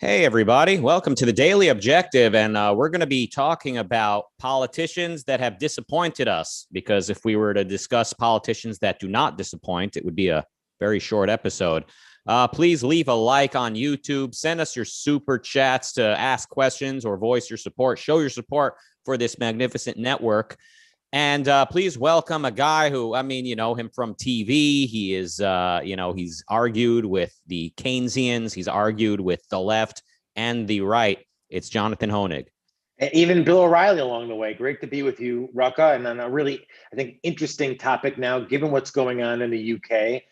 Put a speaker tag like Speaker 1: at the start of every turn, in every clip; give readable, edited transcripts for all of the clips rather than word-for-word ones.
Speaker 1: Hey, everybody. Welcome to the Daily Objective. And we're going to be talking about politicians that have disappointed us, because if we were to discuss politicians that do not disappoint, it would be a very short episode. Please leave a like on YouTube. Send us your super chats to ask questions or voice your support. Show your support for this magnificent network. And please welcome a guy who, you know him from TV. He is, he's argued with the Keynesians. He's argued with the left and the right. It's Jonathan Hoenig.
Speaker 2: Even Bill O'Reilly along the way. Great to be with you, Rucka. And on a really, I think, interesting topic now, given what's going on in the UK.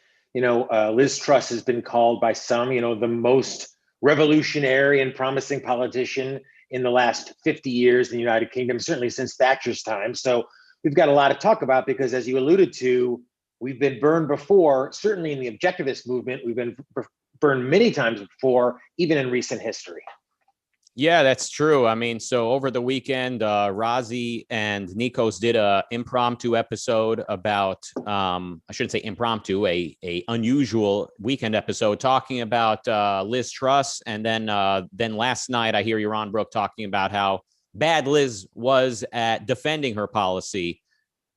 Speaker 2: Liz Truss has been called by some, the most revolutionary and promising politician in the last 50 years in the United Kingdom, certainly since Thatcher's time. So we've got a lot to talk about because, as you alluded to, we've been burned before, certainly in the objectivist movement. We've been burned many times before, even in recent history.
Speaker 1: Yeah, that's true. So over the weekend, Razi and Nikos did a impromptu episode about, I shouldn't say impromptu, a unusual weekend episode talking about Liz Truss. And then last night, I hear Yaron Brook talking about how bad Liz was at defending her policy,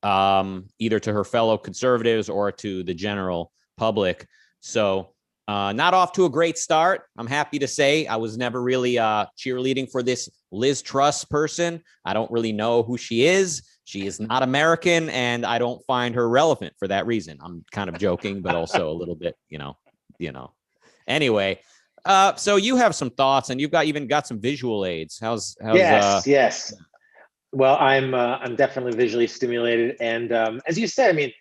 Speaker 1: either to her fellow conservatives or to the general public. So not off to a great start. I'm happy to say I was never really cheerleading for this Liz Truss person. I don't really know who she is. She is not American, and I don't find her relevant for that reason. I'm kind of joking, but also a little bit, Anyway, so you have some thoughts, and you've even got some visual aids. How's
Speaker 2: yes. Well, I'm definitely visually stimulated, and as you said,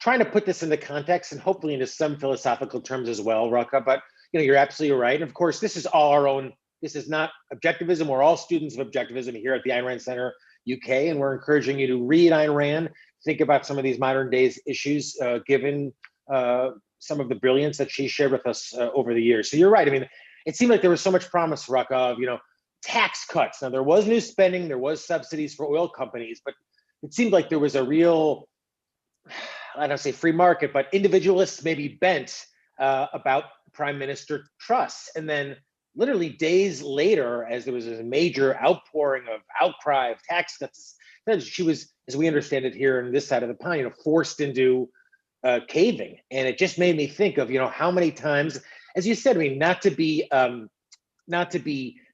Speaker 2: trying to put this into context and hopefully into some philosophical terms as well, Rucka. But you're absolutely right. And of course, this is all our own. This is not objectivism. We're all students of objectivism here at the Ayn Rand Center UK, and we're encouraging you to read Ayn Rand, think about some of these modern days issues, given some of the brilliance that she shared with us over the years. So you're right. It seemed like there was so much promise, Rucka, of tax cuts. Now there was new spending, there was subsidies for oil companies, but it seemed like there was a real, I don't say free market, but individualists maybe bent about Prime Minister Truss. And then literally days later, as there was a major outpouring of outcry of tax cuts, then she was, as we understand it here on this side of the pond, forced into caving. And it just made me think of, how many times, as you said, not to be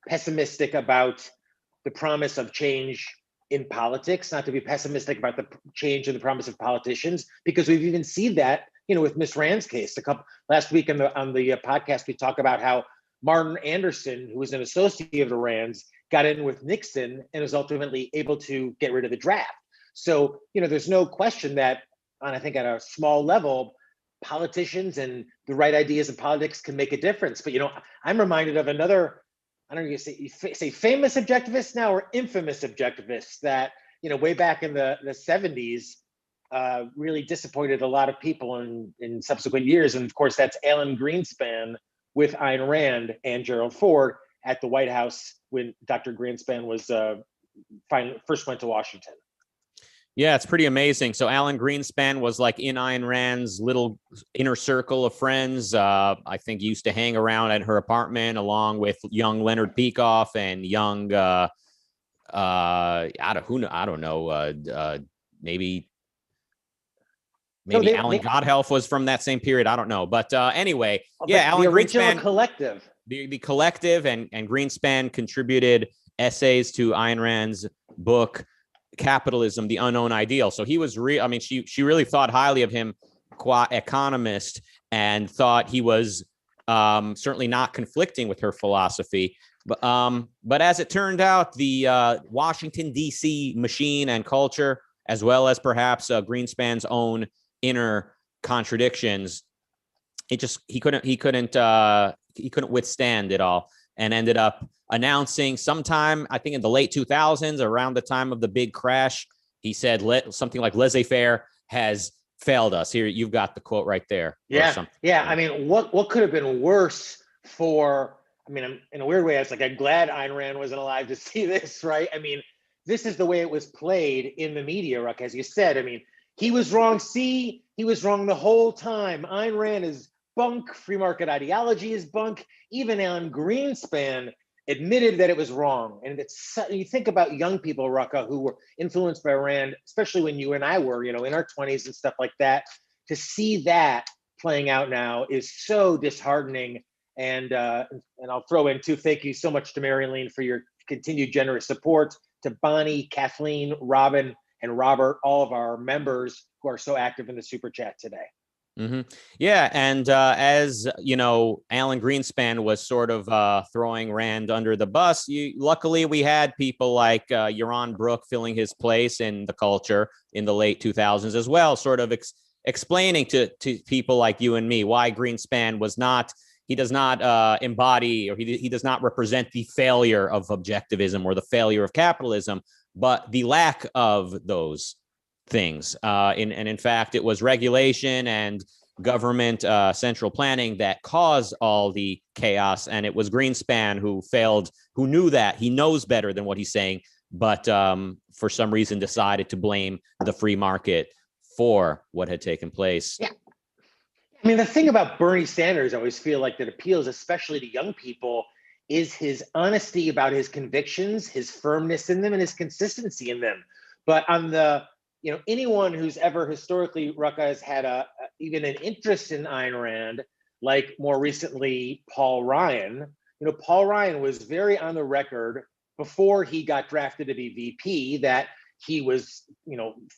Speaker 2: pessimistic about the promise of change in politics, not to be pessimistic about the change and the promise of politicians, because we've even seen that, with Miss Rand's case. Last week on the podcast, we talk about how Martin Anderson, who was an associate of the Rands, got in with Nixon and was ultimately able to get rid of the draft. So, there's no question that, I think at a small level, politicians and the right ideas in politics can make a difference. But, I'm reminded of another, I don't know if you say famous objectivists now or infamous objectivists that, way back in the 70s, really disappointed a lot of people in subsequent years. And of course, that's Alan Greenspan with Ayn Rand and Gerald Ford at the White House when Dr. Greenspan was first went to Washington.
Speaker 1: Yeah, it's pretty amazing. So Alan Greenspan was like in Ayn Rand's little inner circle of friends. I think used to hang around at her apartment along with young Leonard Peikoff and young, I don't know, maybe Alan Godhelf was from that same period. I don't know. But anyway, Alan Greenspan.
Speaker 2: Collective.
Speaker 1: The collective and Greenspan contributed essays to Ayn Rand's book, Capitalism, the Unknown Ideal. So he was she really thought highly of him, qua economist, and thought he was certainly not conflicting with her philosophy. But as it turned out, the Washington, D.C. machine and culture, as well as perhaps Greenspan's own inner contradictions, he couldn't withstand it all, and ended up announcing sometime, I think in the late 2000s, around the time of the big crash, he said something like laissez-faire has failed us. Here, you've got the quote right there.
Speaker 2: Yeah. What could have been worse for, in a weird way, I'm glad Ayn Rand wasn't alive to see this, right? This is the way it was played in the media, Ruck, as you said. He was wrong. He was wrong the whole time. Ayn Rand is bunk. Free market ideology is bunk. Even Alan Greenspan admitted that it was wrong. And you think about young people, Rucka, who were influenced by Rand, especially when you and I were, in our 20s and stuff like that. To see that playing out now is so disheartening. And I'll throw in too, thank you so much to Marilyn for your continued generous support, to Bonnie, Kathleen, Robin, and Robert, all of our members who are so active in the super chat today.
Speaker 1: Mm-hmm. Yeah, and as you know, Alan Greenspan was sort of throwing Rand under the bus. Luckily, we had people like Yaron Brook filling his place in the culture in the late 2000s as well, sort of explaining to people like you and me why Greenspan was not. He does not embody, or he does not represent the failure of objectivism or the failure of capitalism, but the lack of those things. And in fact, it was regulation and government central planning that caused all the chaos. And it was Greenspan who failed, who knew that. He knows better than what he's saying, but for some reason decided to blame the free market for what had taken place.
Speaker 2: Yeah. I mean, the thing about Bernie Sanders, I always feel like that appeals, especially to young people, is his honesty about his convictions, his firmness in them, and his consistency in them. But on the, anyone who's ever historically, Rucka, has had even an interest in Ayn Rand, like more recently Paul Ryan. Paul Ryan was very on the record before he got drafted to be VP that he was,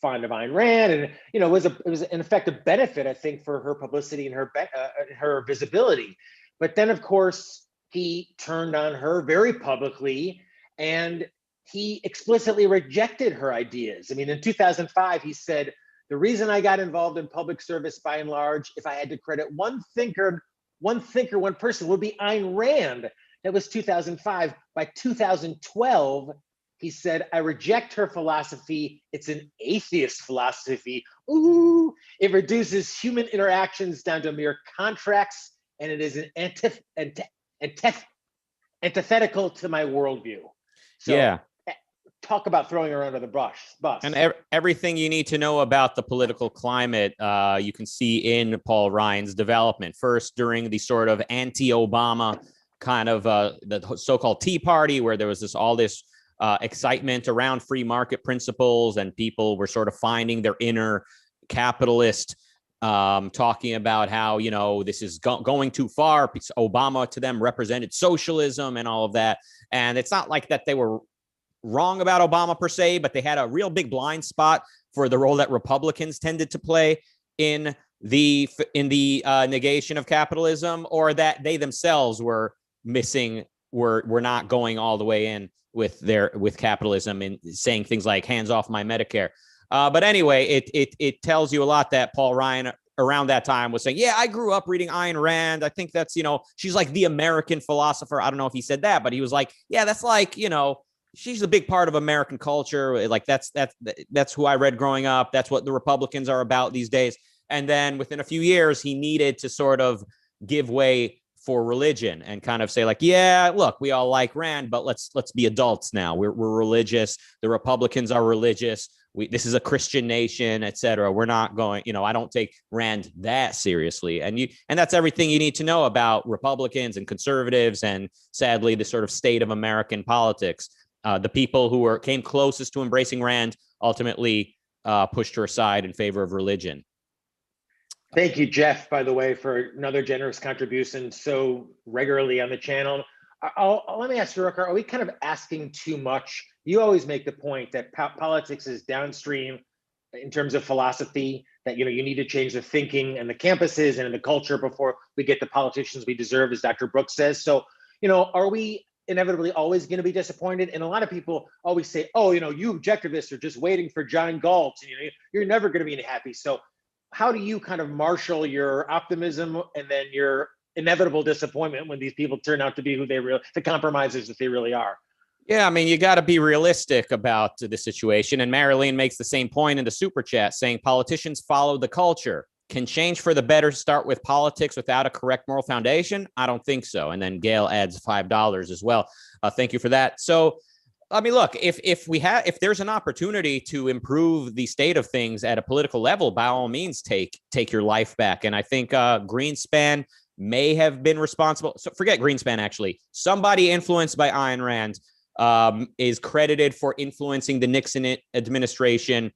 Speaker 2: fond of Ayn Rand, and it was in effect a benefit, I think, for her publicity and her visibility. But then, of course, he turned on her very publicly, and he explicitly rejected her ideas. I mean, in 2005, he said, "The reason I got involved in public service, by and large, if I had to credit one person, would be Ayn Rand." That was 2005. By 2012. He said, "I reject her philosophy. It's an atheist philosophy. Ooh, it reduces human interactions down to mere contracts, and it is an antithetical to my worldview." So, yeah, talk about throwing her under the bus.
Speaker 1: And everything you need to know about the political climate, you can see in Paul Ryan's development. First, during the sort of anti-Obama kind of the so-called Tea Party, where there was all this excitement around free market principles, and people were sort of finding their inner capitalist, talking about how, this is going too far. Obama to them represented socialism and all of that. And it's not like that they were wrong about Obama per se, but they had a real big blind spot for the role that Republicans tended to play in the negation of capitalism, or that they themselves were missing, were not going all the way in with capitalism and saying things like hands off my Medicare. But anyway, it tells you a lot that Paul Ryan around that time was saying, yeah, I grew up reading Ayn Rand. I think that's, she's like the American philosopher. I don't know if he said that, but he was like, yeah, that's like, she's a big part of American culture. Like that's who I read growing up. That's what the Republicans are about these days. And then within a few years, he needed to sort of give way for religion and kind of say like, yeah, look, we all like Rand, but let's be adults now. We're religious. The Republicans are religious. This is a Christian nation, et cetera. We're not going, I don't take Rand that seriously. And that's everything you need to know about Republicans and conservatives, and sadly, the sort of state of American politics. The people who came closest to embracing Rand ultimately pushed her aside in favor of religion.
Speaker 2: Thank you, Jeff, by the way, for another generous contribution so regularly on the channel. Let me ask you, Rucka, are we kind of asking too much? You always make the point that politics is downstream in terms of philosophy, that you need to change the thinking and the campuses and the culture before we get the politicians we deserve, as Dr. Brooks says. So, are we inevitably always going to be disappointed? And a lot of people always say, oh, you objectivists are just waiting for John Galt. You're never going to be happy. So how do you kind of marshal your optimism and then your inevitable disappointment when these people turn out to be the compromisers that they really are?
Speaker 1: Yeah, I mean, you got to be realistic about the situation. And Marilyn makes the same point in the super chat, saying politicians follow the culture. Can change for the better start with politics without a correct moral foundation? I don't think so. And then Gail adds $5 as well. Thank you for that. So I mean, look, if there's an opportunity to improve the state of things at a political level, by all means, take your life back. And I think Greenspan may have been responsible. So forget Greenspan, actually. Somebody influenced by Ayn Rand is credited for influencing the Nixon administration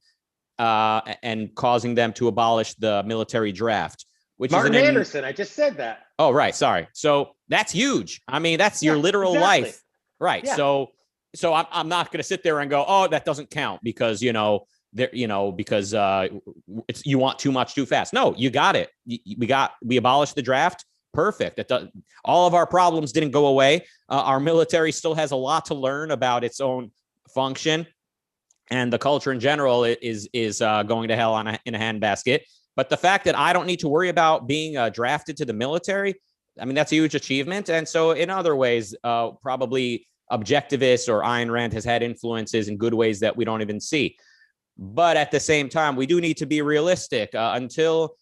Speaker 1: and causing them to abolish the military draft. Which
Speaker 2: Martin
Speaker 1: is
Speaker 2: Anderson. I just said that.
Speaker 1: Oh, right. Sorry. So that's huge. I mean, that's your literal life. Right. Yeah. So I'm not going to sit there and go, oh, that doesn't count because, because you want too much too fast. No, you got it. We abolished the draft. Perfect. All of our problems didn't go away. Our military still has a lot to learn about its own function, and the culture in general is going to hell in a handbasket. But the fact that I don't need to worry about being drafted to the military, I mean, that's a huge achievement. And so in other ways, probably Objectivist or Ayn Rand has had influences in good ways that we don't even see. But at the same time, we do need to be realistic until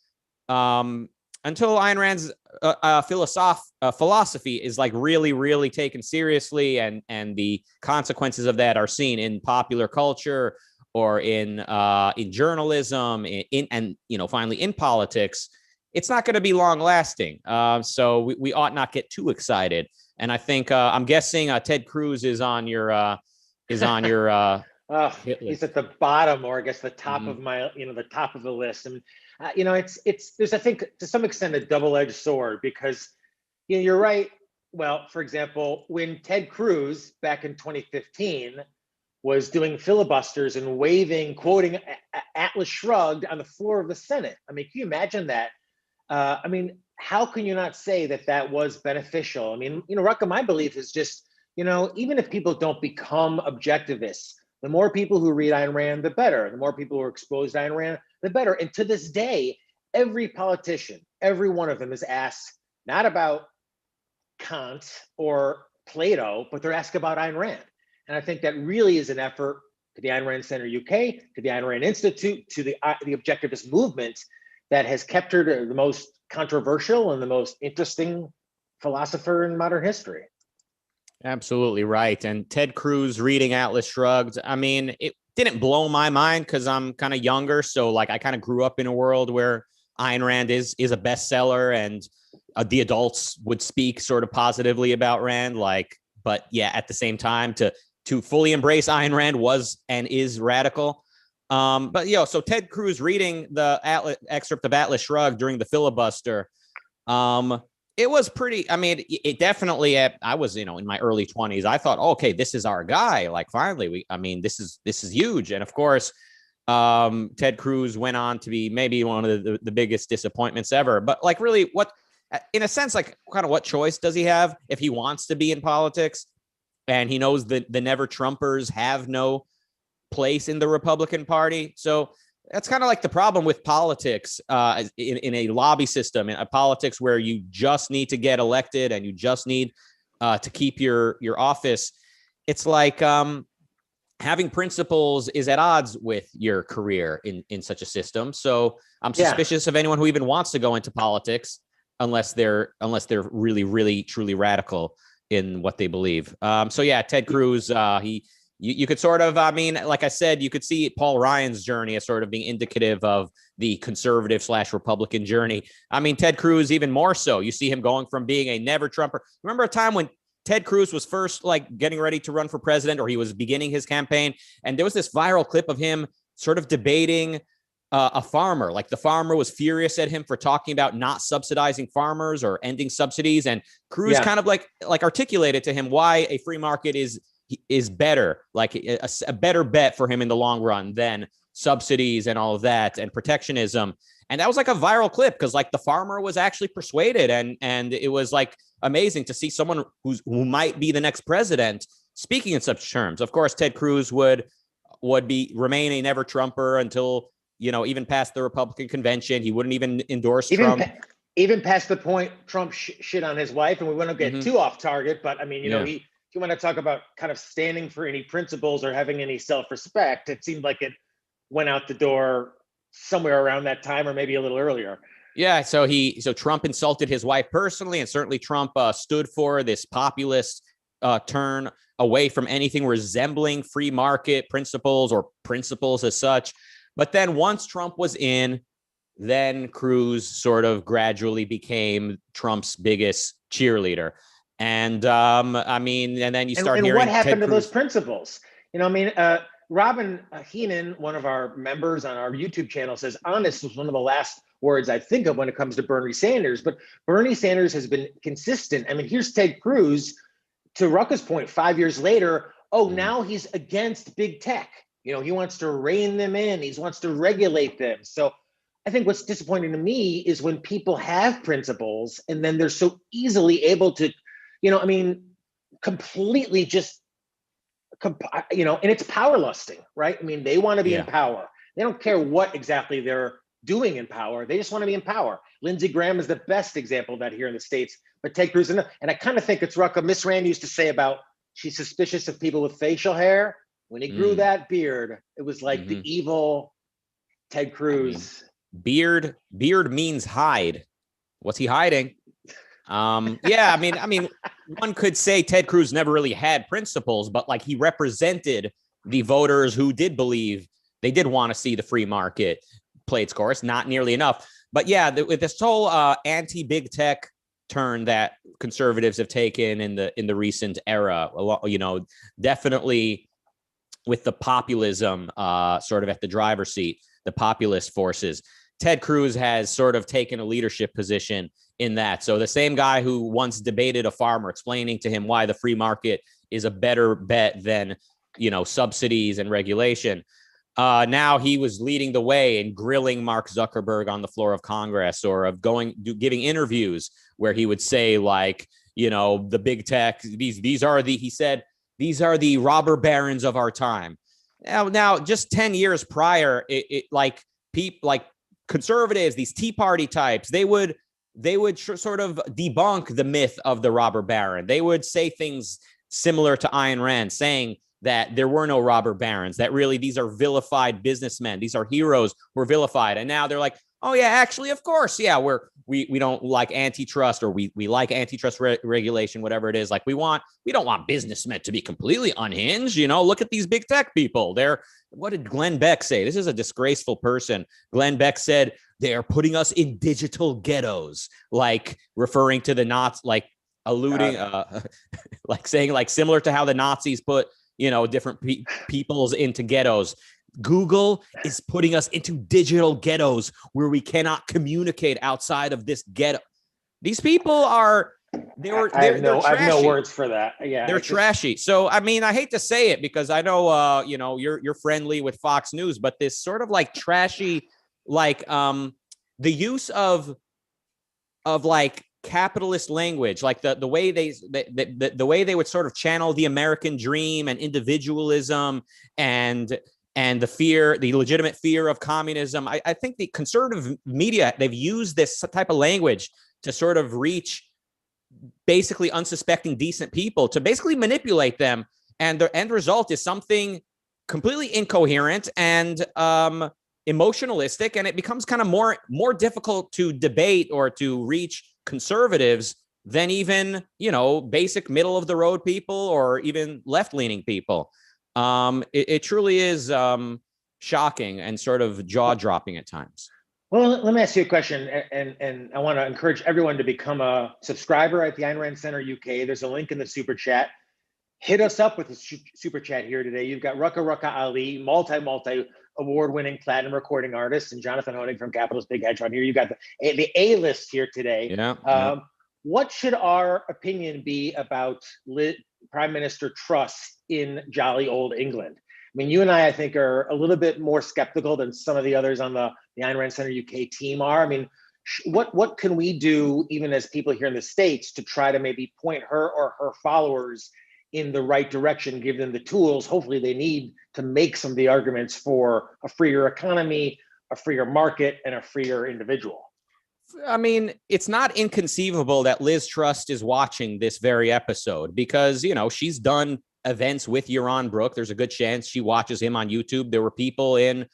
Speaker 1: Ayn Rand's philosophy is like really, really taken seriously, and the consequences of that are seen in popular culture or in journalism, and finally in politics. It's not going to be long lasting. So we ought not get too excited. And I think I'm guessing Ted Cruz is on your he's at
Speaker 2: the bottom, or I guess the top of my the top of the list. And there's, I think, to some extent a double-edged sword, because you're right. Well, for example, when Ted Cruz back in 2015 was doing filibusters and quoting Atlas Shrugged on the floor of the Senate. I mean, can you imagine that? I mean, how can you not say that was beneficial? I mean, Rucka, my belief is just, even if people don't become objectivists, the more people who read Ayn Rand, the better. The more people who are exposed to Ayn Rand, the better. And to this day, every politician, every one of them is asked not about Kant or Plato, but they're asked about Ayn Rand. And I think that really is an effort to the Ayn Rand Center UK, to the Ayn Rand Institute, to the Objectivist movement that has kept her the most controversial and the most interesting philosopher in modern history.
Speaker 1: Absolutely right. And Ted Cruz reading Atlas Shrugged, I mean, it didn't blow my mind because I'm kind of younger. So I kind of grew up in a world where Ayn Rand is a bestseller, and the adults would speak sort of positively about Rand. But yeah, at the same time, to fully embrace Ayn Rand was and is radical. So Ted Cruz reading the excerpt of Atlas Shrugged during the filibuster, it was pretty. I mean, it definitely. I was, in my early 20s. I thought, okay, this is our guy. Finally, this is huge. And of course, Ted Cruz went on to be maybe one of the biggest disappointments ever. But really, what, in a sense, kind of what choice does he have if he wants to be in politics, and he knows that the never Trumpers have no place in the Republican Party? So that's kind of like the problem with politics in a lobby system, in a politics where you just need to get elected and you just need to keep your office. It's like having principles is at odds with your career in such a system. So I'm suspicious of anyone who even wants to go into politics unless they're really, really, truly radical in what they believe. Ted Cruz, You could sort of, like I said, you could see Paul Ryan's journey as sort of being indicative of the conservative / Republican journey. I mean, Ted Cruz, even more so. You see him going from being a never Trumper. Remember a time when Ted Cruz was first getting ready to run for president, or he was beginning his campaign, and there was this viral clip of him sort of debating a farmer. The farmer was furious at him for talking about not subsidizing farmers or ending subsidies, and Cruz kind of articulated to him why a free market is better, a better bet for him in the long run than subsidies and all of that and protectionism. And that was a viral clip because the farmer was actually persuaded, and it was amazing to see someone who might be the next president speaking in such terms. Of course, Ted Cruz would remain a never Trumper until even past the Republican convention. He wouldn't even endorse Trump.
Speaker 2: Even past the point Trump shit on his wife, and we won't get too off target, but I mean, if you want to talk about kind of standing for any principles or having any self-respect, it seemed like it went out the door somewhere around that time, or maybe a little earlier.
Speaker 1: Yeah. So Trump insulted his wife personally, and certainly Trump stood for this populist turn away from anything resembling free market principles or principles as such. But then once Trump was in, then Cruz sort of gradually became Trump's biggest cheerleader. And I mean, and then you start hearing
Speaker 2: what happened
Speaker 1: Ted
Speaker 2: to
Speaker 1: Cruz.
Speaker 2: those principles? You know, I mean, Robin Heenan, one of our members on our YouTube channel, says honest was one of the last words I think of when it comes to Bernie Sanders. But Bernie Sanders has been consistent. I mean, here's Ted Cruz, to Rucka's point, 5 years later. Oh, now he's against big tech. You know, he wants to rein them in. He wants to regulate them. So I think what's disappointing to me is when people have principles and then they're so easily able to, you know, I mean, completely just, you know, and it's power lusting, right? I mean, they want to be in power. They don't care what exactly they're doing in power. They just want to be in power. Lindsey Graham is the best example of that here in the States. But Ted Cruz, and I kind of think it's Rucka. Miss Rand used to say about she's suspicious of people with facial hair. When he grew that beard, it was like the evil Ted Cruz.
Speaker 1: I mean, beard means hide. What's he hiding? Yeah, I mean, one could say Ted Cruz never really had principles, but like he represented the voters who did believe they did want to see the free market play its course. Not nearly enough, but yeah, with this whole anti-big tech turn that conservatives have taken in the recent era, you know, definitely with the populism sort of at the driver's seat, the populist forces. Ted Cruz has sort of taken a leadership position in that. So the same guy who once debated a farmer, explaining to him why the free market is a better bet than, you know, subsidies and regulation. Now he was leading the way in grilling Mark Zuckerberg on the floor of Congress, or of giving interviews where he would say, like, you know, the big tech, these are the robber barons of our time. Now just 10 years prior, like conservatives, these Tea Party types, they would sort of debunk the myth of the robber baron. They would say things similar to Ayn Rand, saying that there were no robber barons, that really these are vilified businessmen. These are heroes who are vilified. And now they're like, oh yeah, actually, of course. Yeah, we don't like antitrust, or we like antitrust regulation, whatever it is. Like we don't want businessmen to be completely unhinged. You know, look at these big tech people. What did Glenn Beck say? This is a disgraceful person. Glenn Beck said they are putting us in digital ghettos, like referring to the Nazis, like alluding, like saying, like similar to how the Nazis put, you know, different peoples into ghettos. Google is putting us into digital ghettos where we cannot communicate outside of this ghetto. These people are, I have
Speaker 2: no words for that. Yeah,
Speaker 1: they're trashy. So, I mean, I hate to say it because I know, you know, you're friendly with Fox News, but this sort of like trashy, like the use of like capitalist language, like the way the way they would sort of channel the American dream and individualism and the legitimate fear of communism. I think the conservative media, they've used this type of language to sort of reach basically unsuspecting, decent people, to basically manipulate them. And the end result is something completely incoherent and emotionalistic. And it becomes kind of more difficult to debate or to reach conservatives than even, you know, basic middle of the road people or even left leaning people. It truly is shocking and sort of jaw dropping at times.
Speaker 2: Well, let me ask you a question, and I want to encourage everyone to become a subscriber at the Ayn Rand Center UK. There's a link in the super chat. Hit us up with the super chat here today. You've got Rucka Ali, multi award-winning platinum recording artist, and Jonathan Hoenig from Capital's Big Hedge Fund here. You've got the A-list here today.
Speaker 1: Yeah.
Speaker 2: What should our opinion be about Prime Minister Truss in jolly old England? I mean, you and I think, are a little bit more skeptical than some of the others on the Ayn Rand Center UK team are. I mean, what can we do, even as people here in the States, to try to maybe point her or her followers in the right direction, give them the tools, hopefully they need, to make some of the arguments for a freer economy, a freer market, and a freer individual?
Speaker 1: I mean, it's not inconceivable that Liz Truss is watching this very episode because, you know, she's done events with Yaron Brook. There's a good chance she watches him on YouTube. There were people in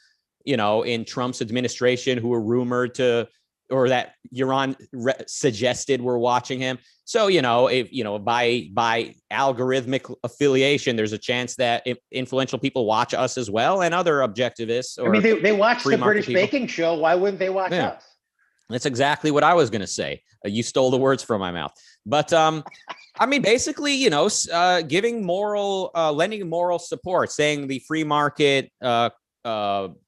Speaker 1: Trump's administration who were rumored to or that Iran suggested we're watching him. So, if, by algorithmic affiliation, there's a chance that influential people watch us as well, and other objectivists. Or
Speaker 2: they watch the British
Speaker 1: people.
Speaker 2: Baking Show. Why wouldn't they watch us?
Speaker 1: That's exactly what I was going to say. You stole the words from my mouth. But basically, giving lending moral support, saying the free market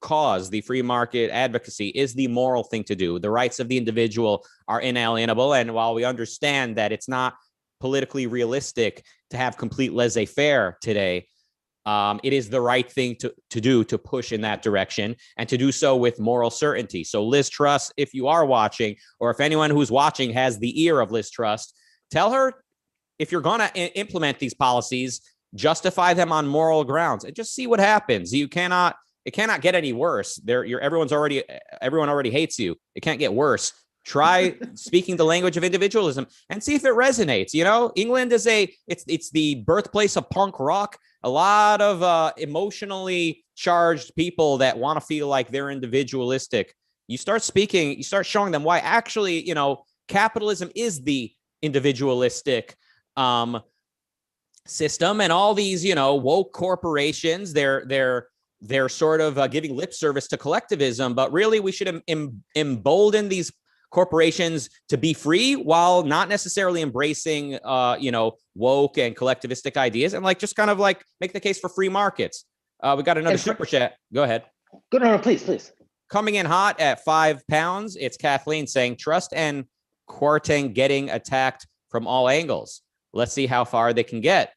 Speaker 1: cause, the free market advocacy is the moral thing to do. The rights of the individual are inalienable. And while we understand that it's not politically realistic to have complete laissez-faire today, it is the right thing to do, to push in that direction, and to do so with moral certainty. So Liz Truss, if you are watching, or if anyone who's watching has the ear of Liz Truss, tell her, if you're going to implement these policies, justify them on moral grounds and just see what happens. It cannot get any worse. Everyone already hates you. It can't get worse. Try speaking the language of individualism and see if it resonates. England is it's the birthplace of punk rock. A lot of emotionally charged people that want to feel like they're individualistic. You start showing them why actually, capitalism is the individualistic system, and all these, woke corporations, they're sort of giving lip service to collectivism, but really we should embolden these corporations to be free while not necessarily embracing, woke and collectivistic ideas, and just kind of make the case for free markets. We got another super chat. Go ahead.
Speaker 2: No, please.
Speaker 1: Coming in hot at £5. It's Kathleen saying, Trust and Kwarteng getting attacked from all angles. Let's see how far they can get.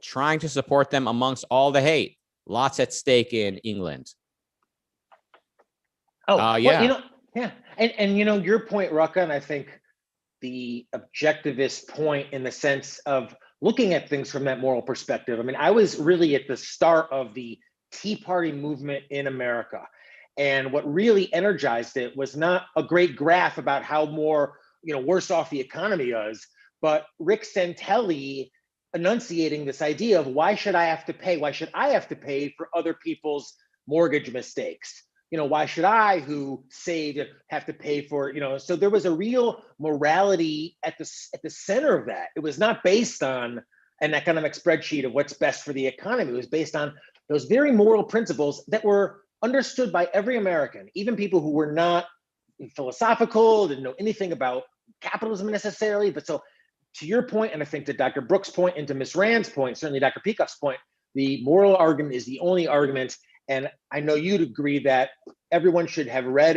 Speaker 1: Trying to support them amongst all the hate. Lots at stake in England.
Speaker 2: Yeah. And your point, Rucka, and I think the objectivist point in the sense of looking at things from that moral perspective. I was really at the start of the Tea Party movement in America. And what really energized it was not a great graph about how more, worse off the economy is, but Rick Santelli enunciating this idea of why should I have to pay for other people's mortgage mistakes? Why should I, who saved, have to pay for, so there was a real morality at the center of that. It was not based on an economic spreadsheet of what's best for the economy. It was based on those very moral principles that were understood by every American, even people who were not philosophical, didn't know anything about capitalism necessarily. But so to your point, and I think to Dr. Brooks' point and to Ms. Rand's point, certainly Dr. Peacock's point, the moral argument is the only argument. And I know you'd agree that everyone should have read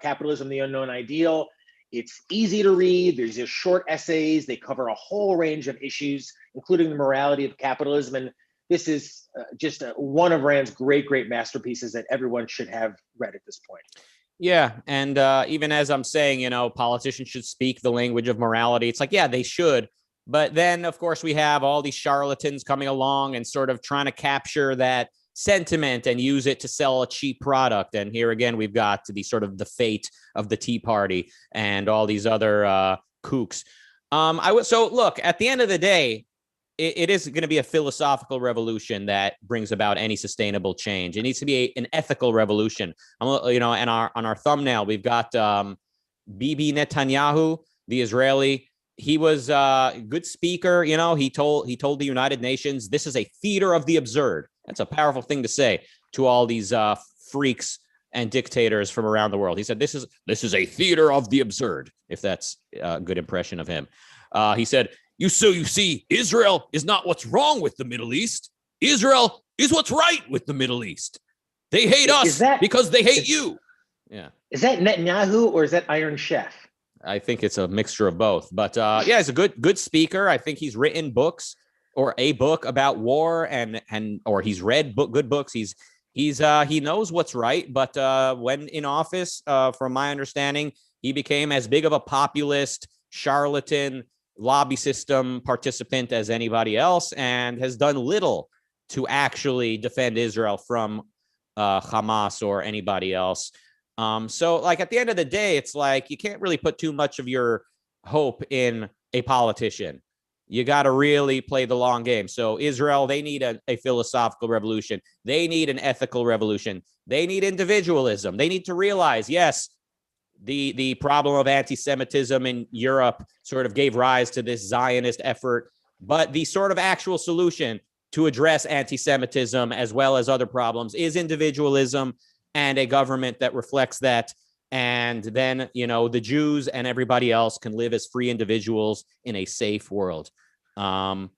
Speaker 2: Capitalism, the Unknown Ideal. It's easy to read. There's just short essays. They cover a whole range of issues, including the morality of capitalism. And this is just one of Rand's great masterpieces that everyone should have read at this point.
Speaker 1: Yeah. And even as I'm saying, politicians should speak the language of morality. It's yeah, they should. But then, of course, we have all these charlatans coming along and sort of trying to capture that sentiment and use it to sell a cheap product. And here again, we've got the fate of the Tea Party and all these other kooks. So look, at the end of the day, it is going to be a philosophical revolution that brings about any sustainable change. It needs to be an ethical revolution. And on our thumbnail, we've got Bibi Netanyahu, the Israeli. He was a good speaker. He told the United Nations, this is a theater of the absurd. That's a powerful thing to say to all these freaks and dictators from around the world. He said, this is a theater of the absurd, if that's a good impression of him. He said, you see, Israel is not what's wrong with the Middle East. Israel is what's right with the Middle East. They hate us because they hate you. Yeah.
Speaker 2: Is that Netanyahu or is that Iron Chef?
Speaker 1: I think it's a mixture of both. But yeah, he's a good speaker. I think he's written books or a book about war or he's read good books. He knows what's right. But when in office, from my understanding, he became as big of a populist, charlatan, lobby system participant as anybody else, and has done little to actually defend Israel from Hamas or anybody else. So at the end of the day, it's you can't really put too much of your hope in a politician. You got to really play the long game. So Israel, they need a philosophical revolution. They need an ethical revolution. They need individualism. They need to realize, yes, the problem of anti-Semitism in Europe sort of gave rise to this Zionist effort. But the sort of actual solution to address anti-Semitism as well as other problems is individualism and a government that reflects that. And then, the Jews and everybody else can live as free individuals in a safe world. And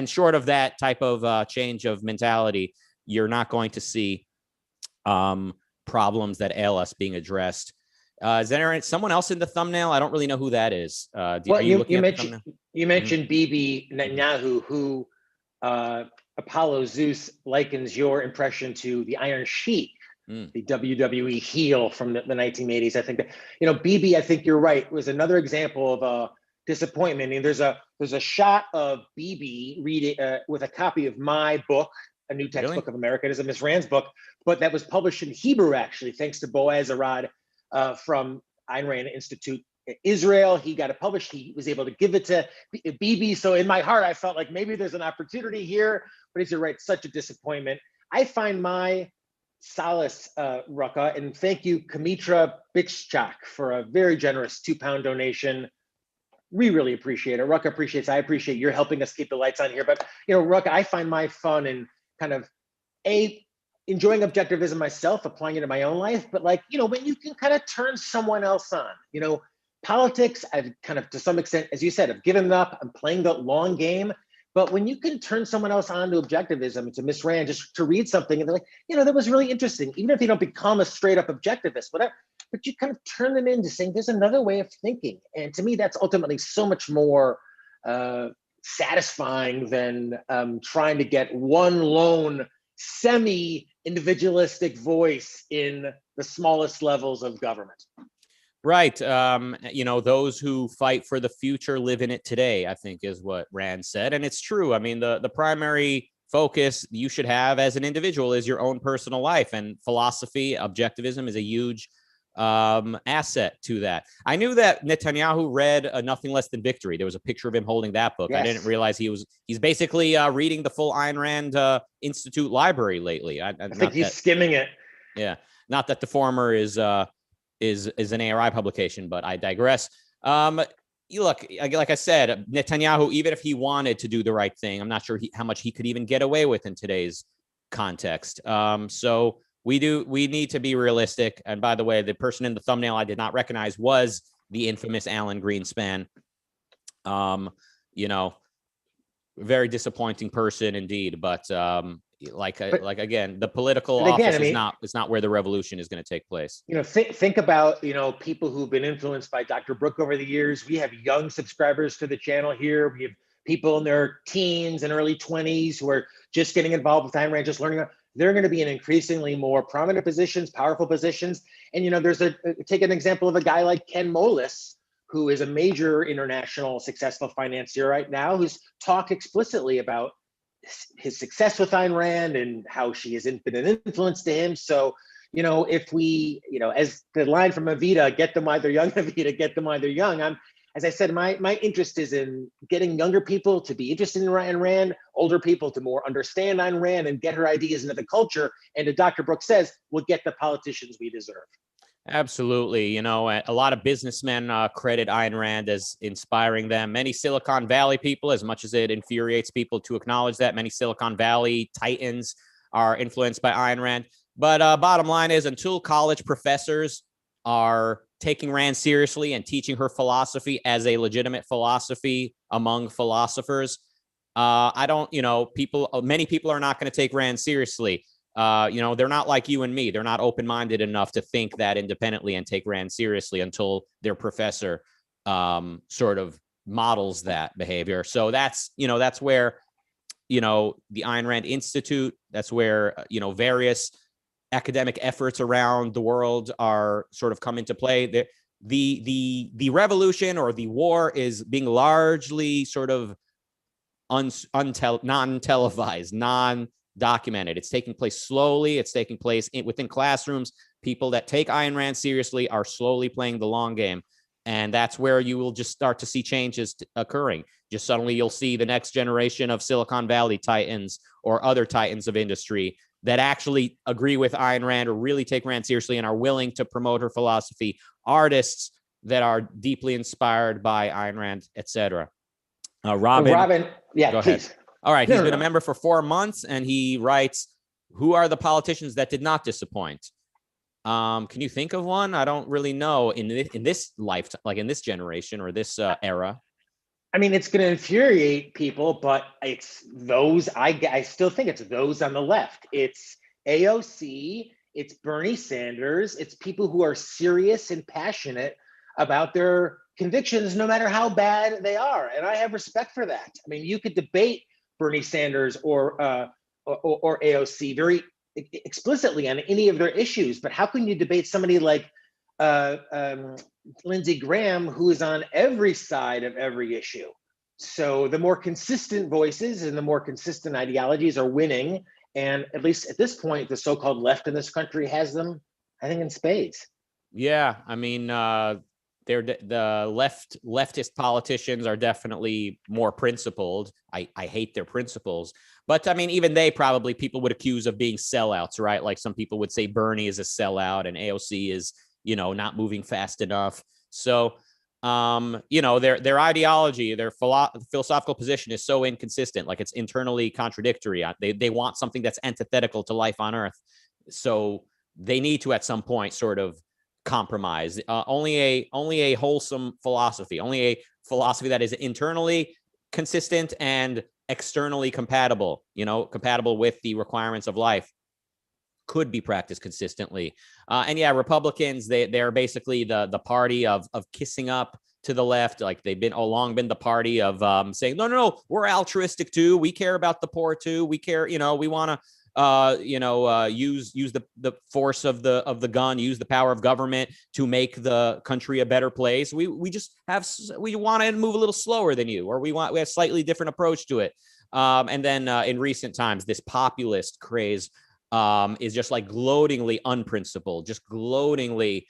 Speaker 1: short of that type of change of mentality, you're not going to see problems that ail us being addressed. Is there someone else in the thumbnail? I don't really know who that is.
Speaker 2: You mentioned Bibi Netanyahu, who Apollo Zeus likens your impression to the Iron Sheik, the WWE heel from the 1980s. I think that, Bibi, I think you're right, was another example of a disappointment. And there's a shot of Bibi reading with a copy of my book, A New Textbook of Americanism, Miss Rand's book, but that was published in Hebrew, actually, thanks to Boaz Arad from Ayn Rand Institute Israel. He got it published. He was able to give it to Bibi. So in my heart, I felt like maybe there's an opportunity here, but he's right, such a disappointment. I find my solace, Rucka, and thank you, Kamitra Bixchak, for a very generous £2 donation. We really appreciate it. Rucka appreciates, I appreciate you're helping us keep the lights on here. But, Rucka, I find my fun in kind of enjoying objectivism myself, applying it to my own life, but when you can kind of turn someone else on, politics, I've kind of, to some extent, as you said, I've given up, I'm playing the long game, but when you can turn someone else on to objectivism, to Miss Rand, just to read something, and they're like, that was really interesting, even if they don't become a straight up objectivist, whatever, but you kind of turn them into saying, there's another way of thinking. And to me, that's ultimately so much more satisfying than trying to get one lone semi-individualistic voice in the smallest levels of government.
Speaker 1: Right. Those who fight for the future live in it today, I think is what Rand said. And it's true. I mean, the primary focus you should have as an individual is your own personal life, and philosophy, objectivism is a huge asset to that. I knew that Netanyahu read Nothing Less Than Victory. There was a picture of him holding that book. Yes. I didn't realize he's basically reading the full Ayn Rand Institute library lately. I
Speaker 2: think he's skimming it.
Speaker 1: Yeah. Not that the former is an ARI publication, but I digress. Look, like I said, Netanyahu, even if he wanted to do the right thing, I'm not sure how much he could even get away with in today's context. So we need to be realistic. And by the way, the person in the thumbnail I did not recognize was the infamous Alan Greenspan. Very disappointing person indeed, but again, the political office is not where the revolution is going to take place.
Speaker 2: Think about, people who've been influenced by Dr. Brooke over the years. We have young subscribers to the channel here. We have people in their teens and early 20s who are just getting involved with Ayn Rand, just learning. They're going to be in increasingly more prominent positions, powerful positions. And, take an example of a guy like Ken Moelis, who is a major international successful financier right now, who's talked explicitly about his success with Ayn Rand and how she has been an influence to him. So, if we, as the line from Evita, get them either young, Evita, get them either young. As I said, my interest is in getting younger people to be interested in Ayn Rand, older people to more understand Ayn Rand and get her ideas into the culture. And as Dr. Brooks says, we'll get the politicians we deserve.
Speaker 1: Absolutely. A lot of businessmen credit Ayn Rand as inspiring them. Many Silicon Valley people, as much as it infuriates people to acknowledge that, many Silicon Valley titans are influenced by Ayn Rand. But bottom line is, until college professors are taking Rand seriously and teaching her philosophy as a legitimate philosophy among philosophers, many people are not going to take Rand seriously. They're not like you and me. They're not open-minded enough to think that independently and take Rand seriously until their professor sort of models that behavior. So that's where, the Ayn Rand Institute, that's where, various academic efforts around the world are sort of come into play. The revolution or the war is being largely sort of non-televised, non-documented. It's taking place slowly. It's taking place within classrooms. People that take Ayn Rand seriously are slowly playing the long game. And that's where you will just start to see changes occurring. Just suddenly you'll see the next generation of Silicon Valley titans or other titans of industry that actually agree with Ayn Rand or really take Rand seriously and are willing to promote her philosophy, artists that are deeply inspired by Ayn Rand, etc. Robin,
Speaker 2: yeah,
Speaker 1: go
Speaker 2: please.
Speaker 1: ahead. All right,
Speaker 2: No,
Speaker 1: he's
Speaker 2: no,
Speaker 1: been a member for 4 months, and he writes, "Who are the politicians that did not disappoint?" Can you think of one? I don't really know in this lifetime, like in this generation or this era.
Speaker 2: I mean, it's going to infuriate people, but it's those, I still think it's those on the left. It's AOC, it's Bernie Sanders, it's people who are serious and passionate about their convictions, no matter how bad they are. And I have respect for that. I mean, you could debate Bernie Sanders or AOC very explicitly on any of their issues, but how can you debate somebody like Lindsey Graham, who is on every side of every issue? So the more consistent voices and the more consistent ideologies are winning. And at least at this point, the so-called left in this country has them, I think, in spades.
Speaker 1: Yeah, I mean, they're the leftist politicians are definitely more principled. I hate their principles, but I mean, even they probably people would accuse of being sellouts, right? Like some people would say Bernie is a sellout and AOC is, not moving fast enough. So, their ideology, their philosophical position is so inconsistent, like it's internally contradictory. They want something that's antithetical to life on Earth, so they need to at some point sort of compromise. Only a wholesome philosophy, only a philosophy that is internally consistent and externally compatible, compatible with the requirements of life, could be practiced consistently. And yeah, Republicans, they're basically the party of kissing up to the left. Like they've been long been the party of saying, no, we're altruistic too. We care about the poor too. We care, we want to use the force of the gun, use the power of government to make the country a better place. We want to move a little slower than you, or we have a slightly different approach to it. And then in recent times, this populist craze is just like gloatingly unprincipled, just gloatingly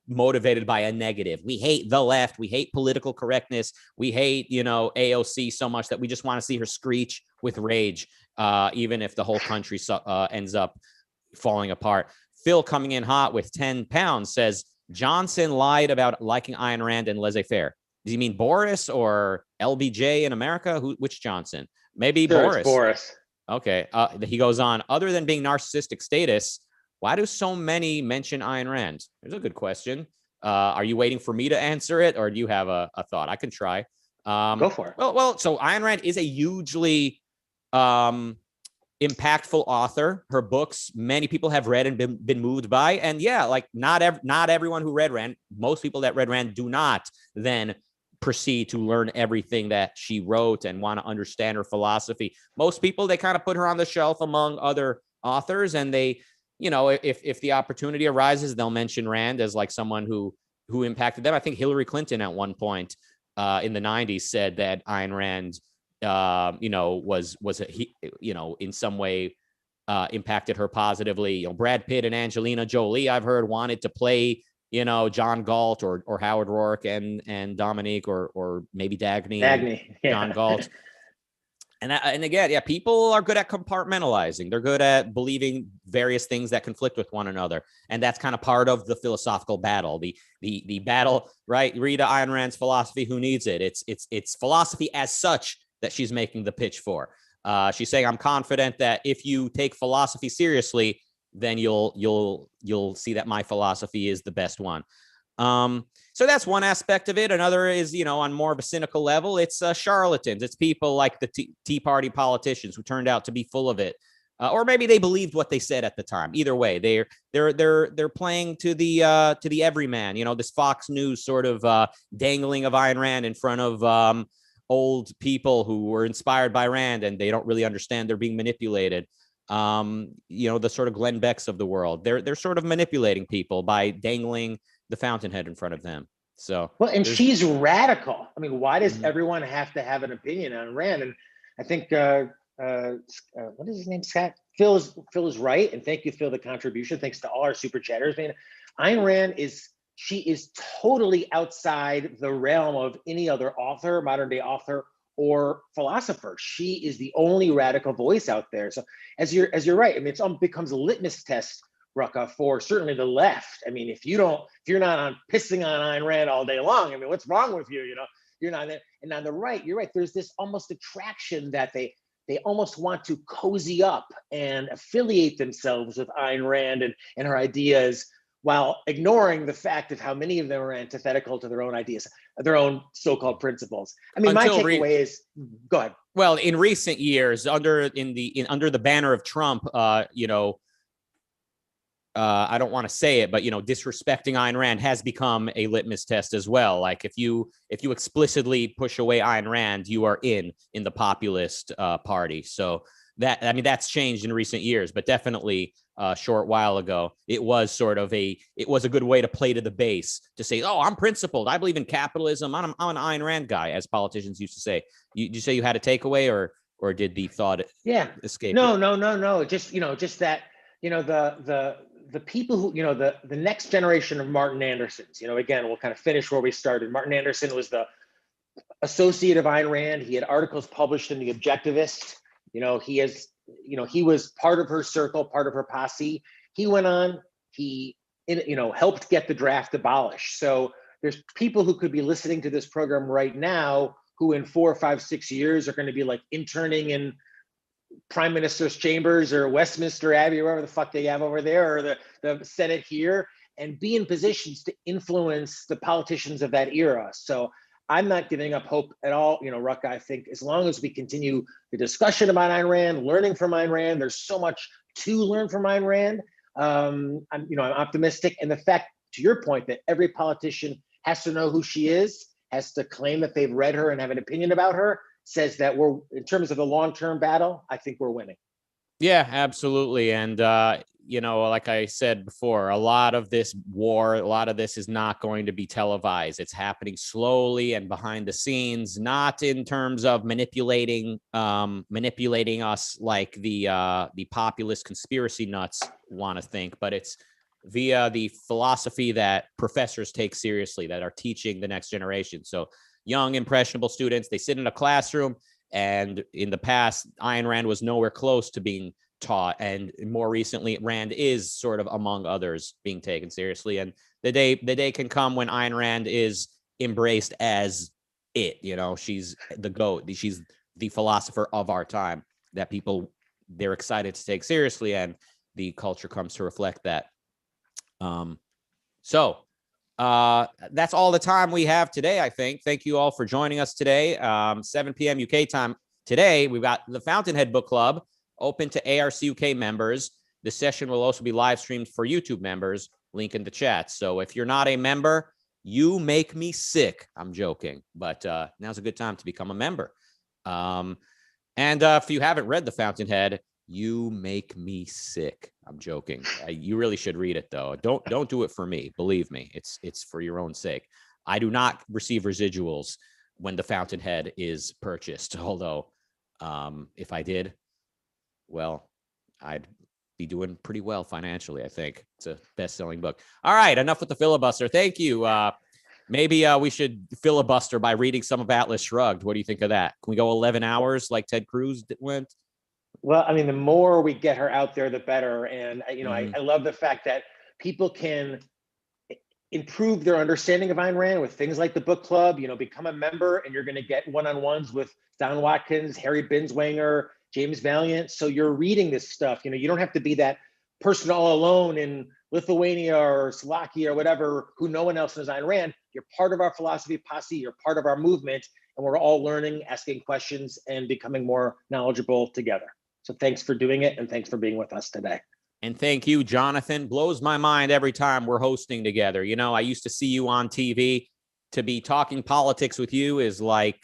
Speaker 1: motivated by a negative. We hate the left. We hate political correctness. We hate, AOC so much that we just want to see her screech with rage, even if the whole country ends up falling apart. Phil coming in hot with 10 pounds says, Johnson lied about liking Ayn Rand and laissez-faire. Does he mean Boris or LBJ in America? Which Johnson? Maybe
Speaker 2: Sure,
Speaker 1: Boris.
Speaker 2: it's Boris.
Speaker 1: Okay. He goes on, other than being narcissistic status, why do so many mention Ayn Rand? There's a good question. Are you waiting for me to answer it, or do you have a thought? I can try.
Speaker 2: Go for it.
Speaker 1: Well, so Ayn Rand is a hugely impactful author. Her books, many people have read and been moved by. And yeah, like not everyone who read Rand, most people that read Rand do not then proceed to learn everything that she wrote and want to understand her philosophy. Most people, they kind of put her on the shelf among other authors, and they, if the opportunity arises, they'll mention Rand as like someone who impacted them. I think Hillary Clinton at one point in the 90s said that Ayn Rand was in some way impacted her positively. Brad Pitt and Angelina Jolie, I've heard, wanted to play John Galt or Howard Rourke and Dominique or maybe Dagny
Speaker 2: yeah.
Speaker 1: John Galt. And again, yeah, people are good at compartmentalizing. They're good at believing various things that conflict with one another, and that's kind of part of the philosophical battle. The battle, right? Read Ayn Rand's philosophy. Who needs it? It's philosophy as such that she's making the pitch for. She's saying, I'm confident that if you take philosophy seriously, then you'll see that my philosophy is the best one. So that's one aspect of it. Another is, on more of a cynical level, it's charlatans. It's people like the Tea Party politicians who turned out to be full of it, or maybe they believed what they said at the time. Either way, they're playing to the everyman. This Fox News sort of dangling of Ayn Rand in front of old people who were inspired by Rand, and they don't really understand they're being manipulated. The sort of Glenn Becks of the world. They're sort of manipulating people by dangling the fountainhead in front of them. So
Speaker 2: well, and she's radical. I mean, why does everyone have to have an opinion on Rand? And I think what is his name? Scott. Phil is right, and thank you, Phil, the contribution. Thanks to all our super chatters. Man, Ayn Rand is totally outside the realm of any other author, modern day author, or philosopher. She is the only radical voice out there. So as you're right, I mean, it becomes a litmus test, Rucka, for certainly the left. I mean, if you're not on pissing on Ayn Rand all day long, I mean, what's wrong with you? You know, you're not there. And on the right, you're right. There's this almost attraction that they almost want to cozy up and affiliate themselves with Ayn Rand and her ideas, while ignoring the fact of how many of them are antithetical to their own ideas, their own so-called principles. I mean, my takeaway is, go ahead.
Speaker 1: Well, in recent years, under the banner of Trump, you know, I don't want to say it, but, you know, disrespecting Ayn Rand has become a litmus test as well. Like if you explicitly push away Ayn Rand, you are in the populist party. So that, I mean, that's changed in recent years, but definitely a short while ago, it was a good way to play to the base, to say, oh, I'm principled, I believe in capitalism, I'm an Ayn Rand guy, as politicians used to say. You say you had a takeaway, or did the thought escape?
Speaker 2: No. Just that, you know, the people who, you know, the next generation of Martin Andersons, you know, again, we'll kind of finish where we started. Martin Anderson was the associate of Ayn Rand. He had articles published in the Objectivist. You know, he was part of her circle, part of her posse. He went on, helped get the draft abolished. So there's people who could be listening to this program right now who in 4, 5, 6 years are going to be like interning in Prime Minister's chambers or Westminster Abbey or wherever the fuck they have over there, or the Senate here, and be in positions to influence the politicians of that era. So I'm not giving up hope at all. You know, Rucka, I think as long as we continue the discussion about Ayn Rand, learning from Ayn Rand, there's so much to learn from Ayn Rand. I'm optimistic. And the fact, to your point, that every politician has to know who she is, has to claim that they've read her and have an opinion about her, says that we're, in terms of the long-term battle, I think we're winning.
Speaker 1: Yeah, absolutely. And, you know, like I said before, a lot of this is not going to be televised. It's happening slowly and behind the scenes, not in terms of manipulating us like the populist conspiracy nuts want to think, but it's via the philosophy that professors take seriously, that are teaching the next generation. So young, impressionable students, they sit in a classroom, and in the past, Ayn Rand was nowhere close to being taught. And more recently, Rand is sort of among others being taken seriously. And the day can come when Ayn Rand is embraced as it, you know, she's the GOAT. She's the philosopher of our time that they're excited to take seriously. And the culture comes to reflect that. So that's all the time we have today, I think. Thank you all for joining us today. 7 p.m. UK time today. We've got the Fountainhead Book Club open to ARCUK members. The session will also be live streamed for YouTube members. Link in the chat. So if you're not a member, you make me sick. I'm joking, but now's a good time to become a member. And if you haven't read the Fountainhead, you make me sick. I'm joking. You really should read it, though. Don't do it for me. Believe me, it's for your own sake. I do not receive residuals when the Fountainhead is purchased. Although, if I did, well, I'd be doing pretty well financially. I think it's a best-selling book. All right, enough with the filibuster. Thank you. Maybe we should filibuster by reading some of Atlas Shrugged. What do you think of that? Can we go 11 hours like Ted Cruz went?
Speaker 2: Well, I mean, the more we get her out there, the better. And, you know, I love the fact that people can improve their understanding of Ayn Rand with things like the book club. You know, become a member and you're going to get one-on-ones with Don Watkins, Harry Binswanger, James Valiant. So you're reading this stuff. You know, you don't have to be that person all alone in Lithuania or Slovakia or whatever, who no one else knows Ayn Rand. You're part of our philosophy posse. You're part of our movement. And we're all learning, asking questions, and becoming more knowledgeable together. So thanks for doing it, and thanks for being with us today.
Speaker 1: And thank you, Jonathan. Blows my mind every time we're hosting together. You know, I used to see you on TV. To be talking politics with you is like,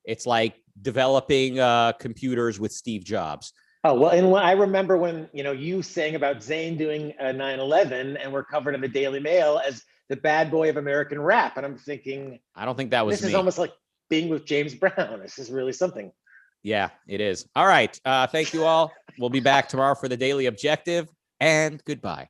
Speaker 1: it's like developing computers with Steve Jobs.
Speaker 2: Oh, well, and I remember when, you know, you sang about Zayn doing 9/11 and we're covered in the Daily Mail as the bad boy of American rap. And I'm thinking,
Speaker 1: I don't think that was
Speaker 2: this is almost like being with James Brown. This is really something.
Speaker 1: Yeah, it is. All right. Thank you all. We'll be back tomorrow for the Daily Objective, and goodbye.